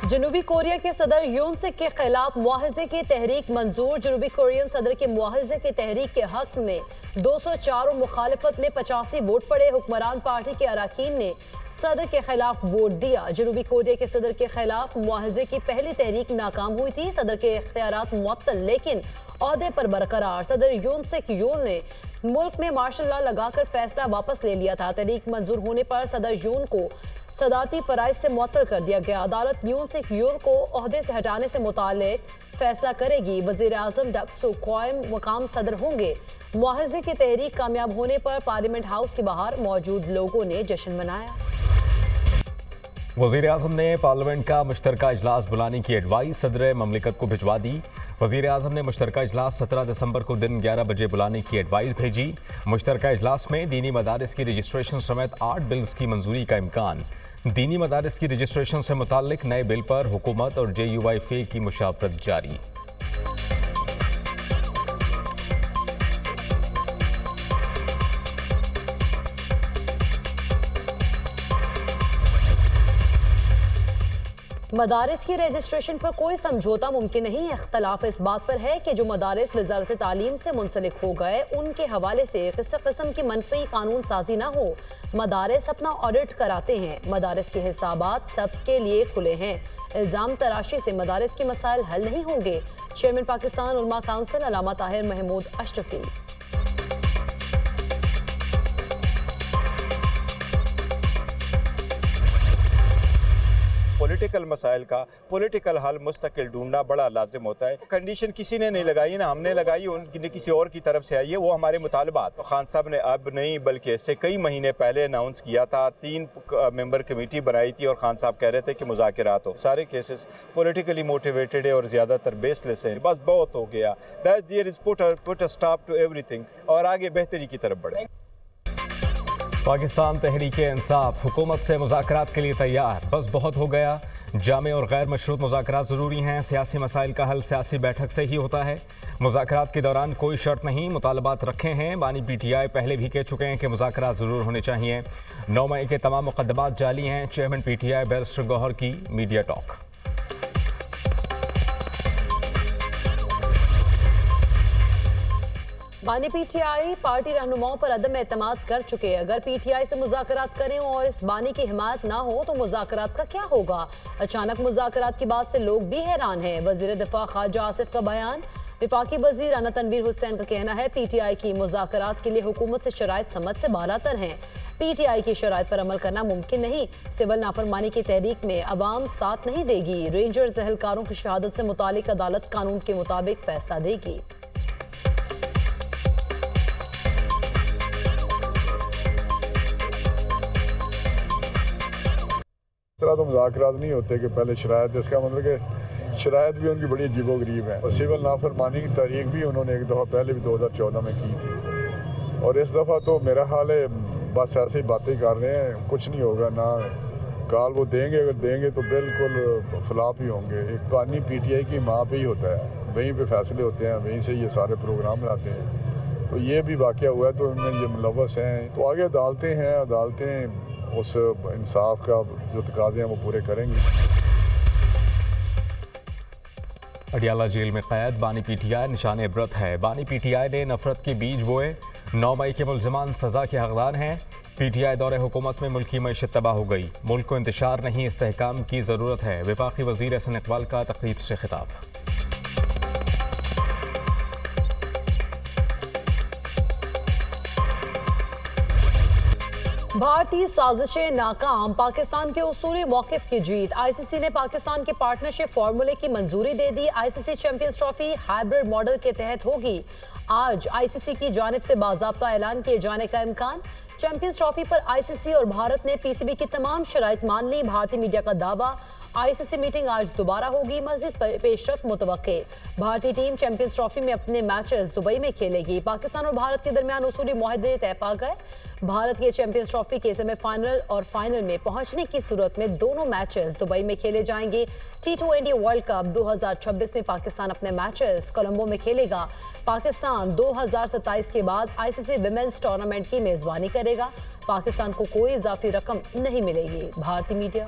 जनूबी कोरिया के सदर यून सुक के खिलाफ मुआहजे की तहरीक मंजूर। जनूबी कोरियन सदर के मुआहजे की तहरीक के हक में 204 और मुखालिफत में 85 वोट पड़े। हुक्मरान पार्टी के अरकान ने सदर के खिलाफ वोट दिया। जनूबी कोरिया के सदर के खिलाफ मुआहजे की पहली तहरीक नाकाम हुई थी। सदर के इख्तियारात मुअत्तल लेकिन ओहदे पर बरकरार। सदर यून सुक ने मुल्क में मार्शल लॉ लगाकर फैसला वापस ले लिया था। तहरीक मंजूर होने पर सदर यून को सदारती फराइज से मुअत्तल कर दिया गया। अदालत यून सुक को ओहदे से हटाने से मुताल्लिक फैसला करेगी। वजीर आजम डक्सो क्वाइम मकाम सदर होंगे। मुआहजे की तहरीक कामयाब होने पर पार्लियामेंट हाउस के बाहर मौजूद लोगों ने जश्न मनाया। वजीर आजम ने पार्लियामेंट का मुश्तरका इजलास बुलाने की एडवाइस सदर ममलिकत को भिजवा दी। वजीर आजम ने मुश्तरका इजलास 17 दिसंबर को दिन 11 बजे बुलाने की एडवाइस भेजी। मुश्तरका इजलास में दीनी मदारिस की रजिस्ट्रेशन समेत 8 बिल्स की मंजूरी का इम्कान। दीनी मदारिस की रजिस्ट्रेशन से मुताल्लिक नए बिल पर हुकूमत और JUIFA की मुशावरत जारी। मदारिस की रजिस्ट्रेशन पर कोई समझौता मुमकिन नहीं है। इख्तलाफ इस बात पर है कि जो मदारिस वजारत तालीम से मुंसलिक हो गए उनके हवाले से किसी किस्म की मनफी कानून साजी ना हो। मदारिस अपना ऑडिट कराते हैं। मदारिस के हिसाबात सबके लिए खुले हैं। इल्ज़ाम तराशी से मदारिस के मसाइल हल नहीं होंगे। चेयरमैन पाकिस्तान उलमा काउंसिल अल्लामा ताहिर महमूद अशरफी। पॉलिटिकल मसाइल का पॉलिटिकल हल मुस्तकिल ढूंढना बड़ा लाजिम होता है। कंडीशन किसी ने नहीं लगाई ना हमने लगाई, उनकी किसी और की तरफ से आई है। वो हमारे मुतालबात खान साहब ने अब नहीं बल्कि इससे कई महीने पहले अनाउंस किया था। 3 मेंबर कमेटी बनाई थी और खान साहब कह रहे थे कि मुज़ाकिरात हो। सारे केसेस पॉलिटिकली मोटिवेटेड है और ज़्यादातर बेसलेस हैं। बस बहुत हो गया। That there is put a stop to everything और आगे बेहतरी की तरफ बढ़े। पाकिस्तान तहरीक इंसाफ हुकूमत से मुज़ाकरात के लिए तैयार। बस बहुत हो गया। जामे और गैर मशरूत मुज़ाकरात ज़रूरी हैं। सियासी मसाइल का हल सियासी बैठक से ही होता है। मुज़ाकरात के दौरान कोई शर्त नहीं। मुतालबात रखे हैं। बानी PTI पहले भी कह चुके हैं कि मुज़ाकरात ज़रूर होने चाहिए। 9 मई के तमाम मुकदमात जाली हैं। चेयरमैन PTI बैरिस्टर गौहर की मीडिया टॉक। बानी PTI पार्टी रहनुमाओं पर अदम एतमाद कर चुके। अगर PTI से मुज़ाकरात करें और इस बानी की हिमायत ना हो तो मुज़ाकरात का क्या होगा। अचानक मुज़ाकरात की बात से लोग भी हैरान हैं। वज़ीर दिफा ख्वाजा आसिफ का बयान। विफाकी वज़ीर राना तनवीर हुसैन का कहना है PTI की मुज़ाकरात के लिए हुकूमत से शराइत समझ से बालातर हैं। PTI की शराइत पर अमल करना मुमकिन नहीं। सिविल नाफरमानी की तहरीक में अवाम साथ नहीं देगी। रेंजर्स एहलकारों की शहादत से मुतालिक अदालत कानून के मुताबिक फैसला देगी। इस तरह तो मुज़ाकरात नहीं होते कि पहले शरायत, इसका मतलब कि शरायत भी उनकी बड़ी अजीबोगरीब है। और सिविल नाफरमानी की तारीख भी उन्होंने एक दफ़ा पहले भी 2014 में की थी और इस दफ़ा तो मेरा हाल है बस ऐसे ही बातें कर रहे हैं। कुछ नहीं होगा ना काल वो देंगे, अगर देंगे तो बिल्कुल फ्लॉप ही होंगे। एक बानी PTI की माँ पे ही होता है, वहीं पे फैसले होते हैं, वहीं से ये सारे प्रोग्राम लाते हैं। तो ये भी वाक़या हुआ है तो उनमें ये मुलव्वस हैं। तो आगे अदालतें हैं, अदालतें उस इंसाफ का जो तकाज़े हैं वो पूरे करेंगी। अडियाला जेल में कैद बानी PTI निशान इबरत है। बानी PTI ने नफरत के बीज बोए। 9 मई के मुल्ज़िमान सज़ा के हकदार हैं। PTI दौरे हुकूमत में मुल्की मईशत तबाह हो गई। मुल्क को इंतशार नहीं इस्तेहकाम की ज़रूरत है। वफाकी वज़ीर एहसन इकबाल का तकरीब से खिताब। भारतीय साजिशें नाकाम। पाकिस्तान के उसूली मौक़िफ़ की जीत। ICC ने पाकिस्तान के पार्टनरशिप फार्मूले की मंजूरी दे दी। ICC champions trophy hybrid model के तहत होगी। आज ICC की जानिब से बाज़ाब्ता ऐलान किए जाने का इम्कान। चैंपियंस ट्रॉफी पर ICC और भारत ने PCB की तमाम शराइत मान ली। भारतीय मीडिया का दावा ICC मीटिंग आज दोबारा होगी। मज़ीद पेशरफ्त मुतवक्के। भारतीय टीम चैंपियंस ट्रॉफी में अपने मैचेस दुबई में खेलेगी। पाकिस्तान और भारत के दरमियान उसूली मुआहदे तय पा गए। भारत के चैंपियंस ट्रॉफी के सेमीफाइनल और फाइनल में पहुंचने की सूरत में दोनों मैचेस दुबई में खेले जाएंगे। T20 वर्ल्ड कप 2026 में पाकिस्तान अपने मैचेस कोलंबो में खेलेगा। पाकिस्तान 2027 के बाद ICC विमेंस टूर्नामेंट की मेजबानी करेगा। पाकिस्तान को कोई इजाफी रकम नहीं मिलेगी। भारतीय मीडिया।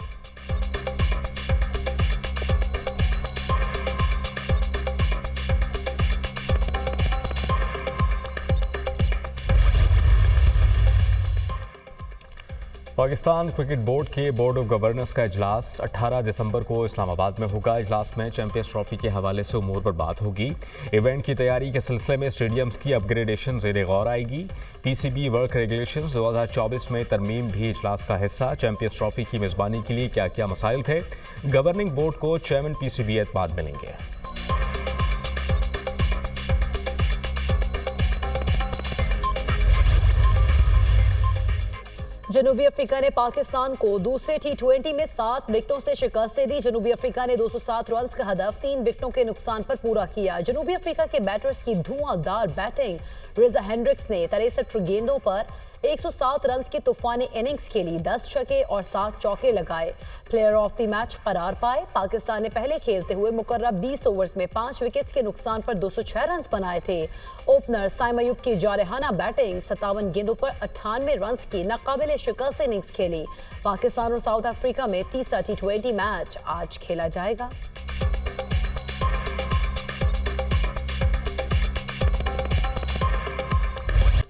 पाकिस्तान क्रिकेट बोर्ड के बोर्ड ऑफ गवर्नर्स का इजलास 18 दिसंबर को इस्लामाबाद में होगा। इजलास में चैंपियंस ट्रॉफी के हवाले से उमूर पर बात होगी। इवेंट की तैयारी के सिलसिले में स्टेडियम्स की अपग्रेडेशन ज़ेर गौर आएगी। पीसीबी वर्क रेगुलेशंस 2024 में तरमीम भी इजलास का हिस्सा। चैंपियंस ट्रॉफी की मेज़बानी के लिए क्या क्या मसाइल थे, गवर्निंग बोर्ड को चेयरमैन पीसीबी एतमाद मिलेंगे। जनूबी अफ्रीका ने पाकिस्तान को दूसरे T20 में 7 विकेटों से शिकस्त दे दी। जनूबी अफ्रीका ने 207 रन का हदफ 3 विकेटों के नुकसान पर पूरा किया। जनूबी अफ्रीका के बैटर्स की धुआंधार बैटिंग, रिजा हेंड्रिक्स ने 63 गेंदों पर 107 रन की तूफानी इनिंग्स खेली, 10 छक्के और 7 चौके लगाए। प्लेयर ऑफ द मैच करार पाए। पाकिस्तान ने पहले खेलते हुए मुकर्रर 20 ओवर्स में 5 विकेट्स के नुकसान पर 206 रन बनाए थे। ओपनर साइम अयूब की जारहाना बैटिंग, 57 गेंदों पर 98 रन की नाकाबिले शिकस्त इनिंग्स खेली। पाकिस्तान और साउथ अफ्रीका में तीसरा T20 मैच आज खेला जाएगा।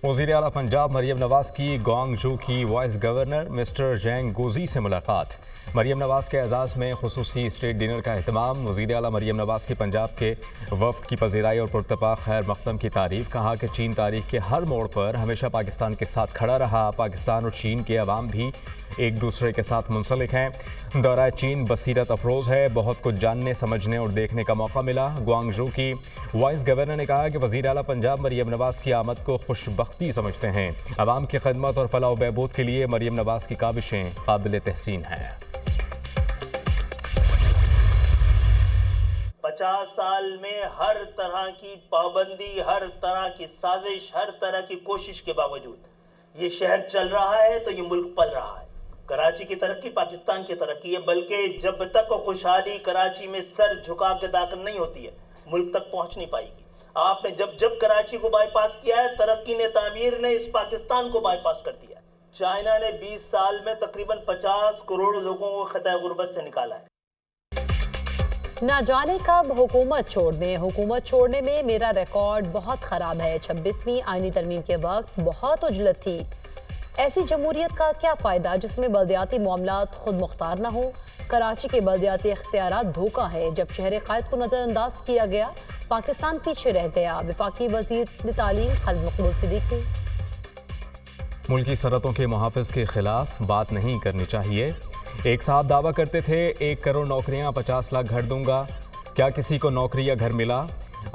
वज़ीर आला पंजाब मरियम नवाज की ग्वांगझू की वाइस गवर्नर मिस्टर जैंग गोजी से मुलाकात। मरियम नवाज के एजाज़ में खुसूसी स्टेट डिनर का अहतमाम। वज़ीर आला मरियम नवाज की पंजाब के वफ़द की पज़ीराई और पुरतपा खैर मक़दम की तारीफ़। कहा कि चीन तारीख़ के हर मोड़ पर हमेशा पाकिस्तान के साथ खड़ा रहा। पाकिस्तान और चीन के अवाम भी एक दूसरे के साथ मुंसलिक हैं। दौरा चीन बसीरत अफरोज़ है, बहुत कुछ जानने, समझने और देखने का मौका मिला। ग्वांगझू की वाइस गवर्नर ने कहा कि वज़ीर आला पंजाब मरियम नवाज की आमद को खुशबख्ती समझते हैं। अवाम की खदमत और फलाह व बहबूद के लिए मरियम नवाज की काबिशें काबिल तहसीन हैं। 50 साल में हर तरह की पाबंदी, हर तरह की साजिश, हर तरह की कोशिश के बावजूद ये शहर चल रहा है तो ये मुल्क पल रहा है। कराची की तरक्की पाकिस्तान की तरक्की है, बल्कि जब तक खुशहाली कराची में सर झुका के दाखिल नहीं होती है, मुल्क तक पहुंच नहीं पाएगी। आपने जब जब कराची को बाईपास किया है, तरक्की ने, तामीर ने इस पाकिस्तान को बाईपास कर दिया है। चाइना ने 20 साल में तकरीबन 50 करोड़ लोगों को खतरे गुर्बत से निकाला है। ना जाने कब हुकूमत छोड़ दें। हुकूमत छोड़ने में मेरा रिकॉर्ड बहुत ख़राब है। 26वीं आईनी तरमीम के वक्त बहुत उजलत थी। ऐसी जमहूरियत का क्या फ़ायदा जिसमें बल्दियाती मामलात खुद मुख्तार ना हो। कराची के बल्दियाती इख्तियारात धोखा है। जब शहर क़ायद को नज़रअंदाज किया गया, पाकिस्तान पीछे रह गया। वफाकी वज़ीर तालीम खालिद मकबूल सिद्दीकी। मुल्की सरहदों के मुहाफ़िज़ के खिलाफ बात नहीं करनी चाहिए। एक साहब दावा करते थे 1 करोड़ नौकरियां, 50 लाख घर दूंगा। क्या किसी को नौकरी या घर मिला?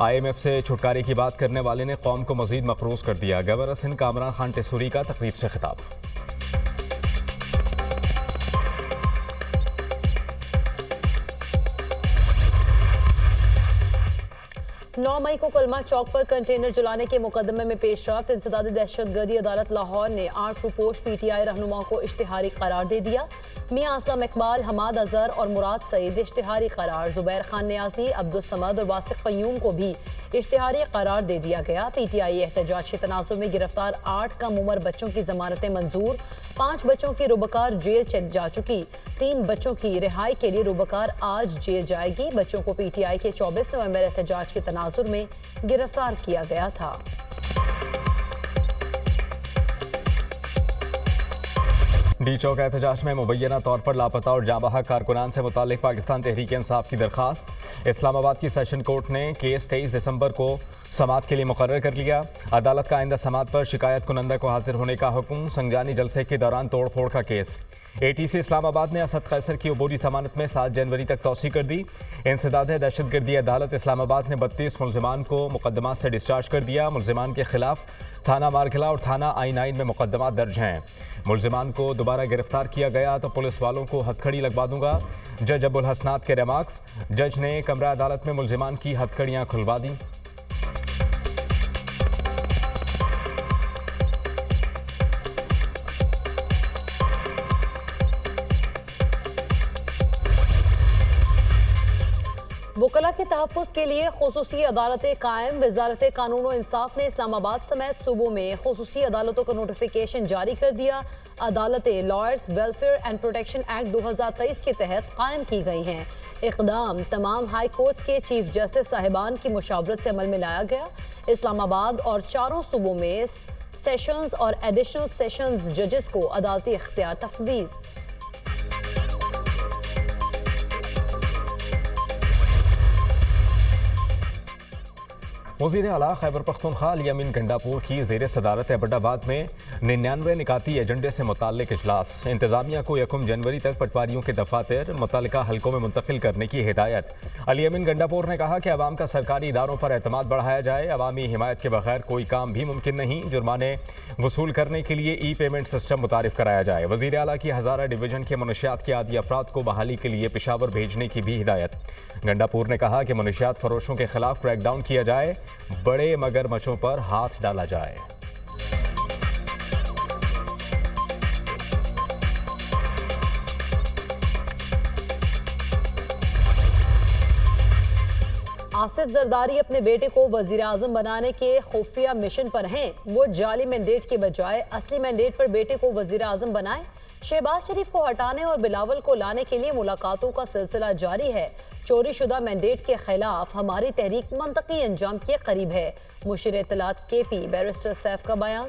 IMF से छुटकारे की बात करने वाले ने कौम को मजीद मकरूज कर दिया। गवर्नर सिंध कामरान खान टेसूरी का तकरीब से खिताब। 9 मई को कलमा चौक पर कंटेनर जलाने के मुकदमे में पेशरफ्त। इंसदाद दहशतगर्दी अदालत लाहौर ने 8 रुपोश PTI रहनुमाओं को इश्तिहारी करार दे दिया। मियां असलम इकबाल, हमाद अजहर और मुराद सईद इश्तिहारी करार। जुबैर खान न्याजी, अब्दुल समद और वासिक क़य्यूम को भी इश्तिहारी करार दे दिया गया। PTI एहतजाज के तनाज़ुर में गिरफ्तार 8 कम उम्र बच्चों की जमानतें मंजूर। 5 बच्चों की रुबकार जेल चल जा चुकी। 3 बच्चों की रिहाई के लिए रुबकार आज जेल जाएगी। बच्चों को PTI के 24 नवंबर एहतजाज के तनाज़ुर में गिरफ्तार किया गया था। डी चौक एहतजाज में मुबैना तौर पर लापता और जाँबहक कारकुनान से मुतालिक पाकिस्तान तहरीक इंसाफ की दरखास्त। इस्लामाबाद की सेशन कोर्ट ने केस 23 दिसंबर को समात के लिए मुकर्रर कर लिया। अदालत का आइंदा समात पर शिकायत कुनंदा को हाजिर होने का हुक्म। संजानी जलसे के दौरान तोड़ फोड़ का केस। ATC इस्लामाबाद ने असद कैसर की अबूरी जमानत में 7 जनवरी तक तौसी कर दी। इंसदाद दहशतगर्दी अदालत इस्लामाबाद ने 32 मुलजिमान को मुकदमात से डिस्चार्ज कर दिया। मुलजिमान के खिलाफ थाना मारखला और थाना I9 में मुकदमात दर्ज हैं। मुलजिमान को दोबारा गिरफ्तार किया गया तो पुलिस वालों को हथकड़ी लगवा दूंगा। जज अबुल हसनात के रिमार्क्स। जज ने कमरा अदालत में मुलजिमान की हथकड़ियां खुलवा दी। वकला के तहफ़्फ़ुज़ के लिए खुसूसी अदालतें कायम। वज़ारत कानून व इंसाफ ने इस्लामाबाद समेत सूबों में खुसूसी अदालतों का नोटिफिकेशन जारी कर दिया। अदालतें lawyers welfare and protection act 2023 के तहत कायम की गई हैं। इक़दाम तमाम हाई कोर्ट्स के चीफ जस्टिस साहिबान की मुशावरत से अमल में लाया गया। इस्लामाबाद और 4 सूबों में सेशंस और एडिशनल सेशंस जजेस को अदालती इख्तियार तफवीज़। वज़ीर आला खैबर पख्तूनख्वा अल-यमीन गंडापुर की ज़ेर सदारत एबटाबाद में 99 निकाती एजेंडे से मुताल्लिक इजलास। इंतज़ामिया को 1 जनवरी तक पटवारियों के दफातर मुतल्लिका हल्कों में मुंतकिल करने की हिदायत। अल-यमीन गंडापुर ने कहा कि अवाम का सरकारी इदारों पर एतमाद बढ़ाया जाए। अवामी हिमायत के बगैर कोई काम भी मुमकिन नहीं। जुर्माने वसूल करने के लिए ई पेमेंट सिस्टम मुतारिफ कराया जाए। वज़ीर आला की हज़ारा डिवीजन के मनशियात के आदी अफराद को बहाली के लिए पेशावर भेजने की भी हिदायत। गंडापुर ने कहा कि मनशियात फरोशों के खिलाफ क्रैकडाउन किया जाए, बड़े मगरमच्छों पर हाथ डाला जाए। आसिफ जरदारी अपने बेटे को वजीर आजम बनाने के खुफिया मिशन पर हैं। वो जाली मैंडेट के बजाय असली मैंडेट पर बेटे को वजीर आजम बनाए। शहबाज शरीफ को हटाने और बिलावल को लाने के लिए मुलाकातों का सिलसिला जारी है। चोरी शुदा मैंडेट के खिलाफ हमारी तहरीक मंतकी अंजाम के करीब है। मुशीर इत्तलात KP बैरिस्टर सैफ का बयान।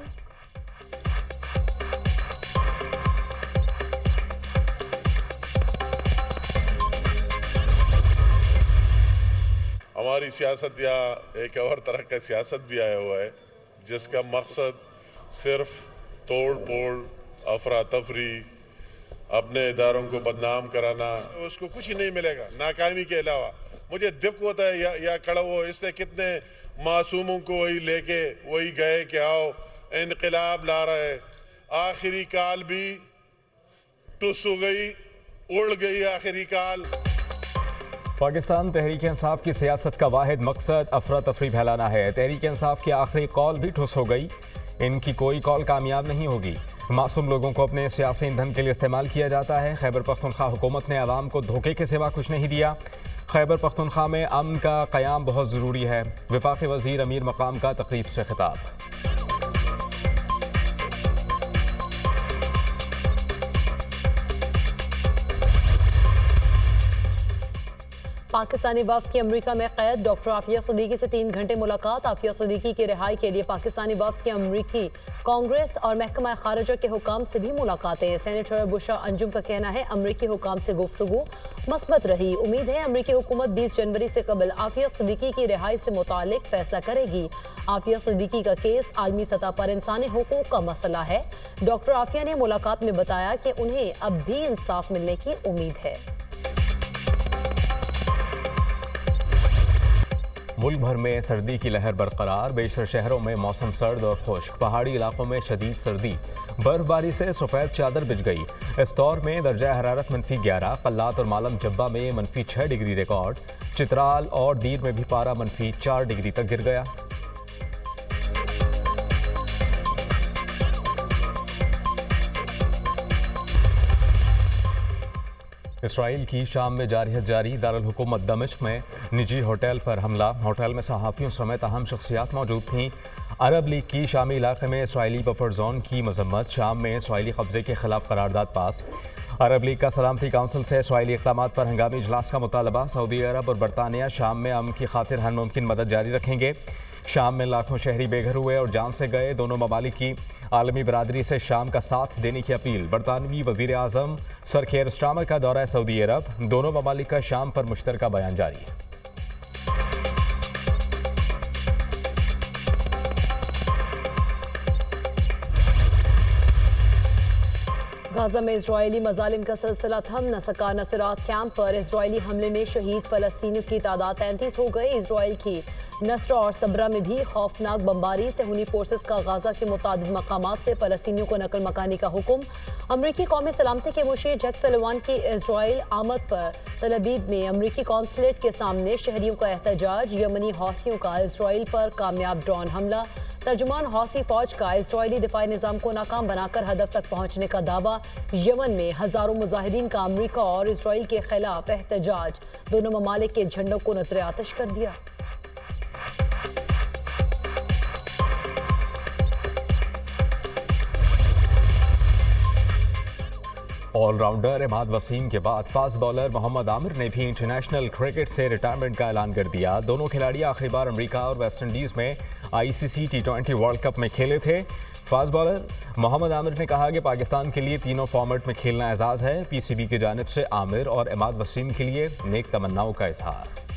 हमारी सियासत या एक और तरह का सियासत भी आया हुआ है जिसका मकसद सिर्फ तोड़ फोड़, अफरा तफरी, अपने इदारों को बदनाम कराना, उसको कुछ ही नहीं मिलेगा नाकामी के अलावा। मुझे दुख होता है या कड़ा वो इससे कितने मासूमों को वही लेके वही गए कि आओ इनकलाब ला रहे, आखिरी काल भी टुस हो गई, उड़ गई आखिरी काल। पाकिस्तान तहरीक इंसाफ की सियासत का वाहिद मकसद अफरा तफरी फैलाना है। तहरीक इंसाफ की आखिरी कॉल भी ठुस हो गई, इनकी कोई कॉल कामयाब नहीं होगी। मासूम लोगों को अपने सियासी ईंधन के लिए इस्तेमाल किया जाता है। खैबर पख्तूनख्वा हुकूमत ने आवाम को धोखे के सिवा कुछ नहीं दिया। खैबर पख्तूनख्वा में अमन का क़याम बहुत ज़रूरी है। वफाकी वज़ीर अमीर मकाम का तकरीब से खिताब। पाकिस्तानी वफ्द की अमरीका में कैद डॉक्टर आफिया सिद्दीकी से 3 घंटे मुलाकात। आफिया सिद्दीकी की रिहाई के लिए पाकिस्तानी वफ्द की अमरीकी कांग्रेस और महकमा खारजा के हुकाम से भी मुलाकातें। सेनेटर बुशरा अंजुम का कहना है अमरीकी हुकाम से गुफ्तगू मस्बत रही। उम्मीद है अमरीकी हुकूमत 20 जनवरी से कबल आफिया सिद्दीकी की रिहाई से मुतालिक फैसला करेगी। आफिया सिद्दीकी का केस आलमी सतह पर इंसानी हुकूक का मसला है। डॉक्टर आफिया ने मुलाकात में बताया कि उन्हें अब भी इंसाफ मिलने की उम्मीद है। मुल्क भर में सर्दी की लहर बरकरार। बेशतर शहरों में मौसम सर्द और खुश्क, पहाड़ी इलाकों में शदीद सर्दी। बर्फबारी से सफ़ेद चादर बिछ गई। इस दौर में दर्जा हरारत -11, कल्लात और मालम जब्बा में -6 डिग्री रिकॉर्ड। चित्राल और दीर में भी पारा -4 डिग्री तक गिर गया। इसराइल की शाम में जारी दारुल हुकूमत दमिश्क में निजी होटल पर हमला। होटल में सहाफ़ियों समेत अहम शख्सियात मौजूद थीं। अरब लीग की शामी इलाके में इसराइली बफर जोन की मजम्मत। शाम में इसराइली कब्जे के खिलाफ करारदाद पास। अरब लीग का सलामती काउंसिल से इसराइली इक़दामात पर हंगामी इजलास का मुतालबा। सऊदी अरब और बरतानिया शाम में अमन की खातिर हर मुमकिन मदद जारी रखेंगे। शाम में लाखों शहरी बेघर हुए और जान से गए। दोनों ममालिक की आलमी बरादरी से शाम का साथ देने की अपील। बरतानवी वज़ीर आज़म सर केयर स्टारमर का दौरा सऊदी अरब। दोनों ममालिक का शाम पर मुश्तरका बयान जारी। गाजा में इजरायली मजालिम का सिलसिला थम न सका। नसरात कैंप पर इजरायली हमले में शहीद फलस्तीनियों की तादाद 33 हो गई। इजरायल की नसरा और सबरा में भी खौफनाक बमबारी। सहूनी फोर्सेस का गाजा के मुतादिद मकामात से फलस्तीनियों को नकल मकानी का हुक्म। अमरीकी कौमी सलामती के मुशीर जैक सलिवान की इजराइल आमद पर तलबीब में अमरीकी कौंसलेट के सामने शहरियों का एहतजाज। यमनी हौसियों का इजराइल पर कामयाब ड्रोन हमला। तर्जुमान हौसी फौज का इजरायली दिफाई निज़ाम को नाकाम बनाकर हदफ तक पहुंचने का दावा। यमन में हजारों मुजाहिदीन का अमरीका और इजराइल के खिलाफ एहतजाज। दोनों ममालिक के झंडों को नजर आतिश कर दिया। ऑलराउंडर इमाद वसीम के बाद फास्ट बॉलर मोहम्मद आमिर ने भी इंटरनेशनल क्रिकेट से रिटायरमेंट का ऐलान कर दिया। दोनों खिलाड़ी आखिरी बार अमेरिका और वेस्टइंडीज में ICC T20 वर्ल्ड कप में खेले थे। फास्ट बॉलर मोहम्मद आमिर ने कहा कि पाकिस्तान के लिए तीनों फॉर्मेट में खेलना एजाज़ है। PCB की जानिब से आमिर और इमाद वसीम के लिए नेक तमन्नाओं का इजहार।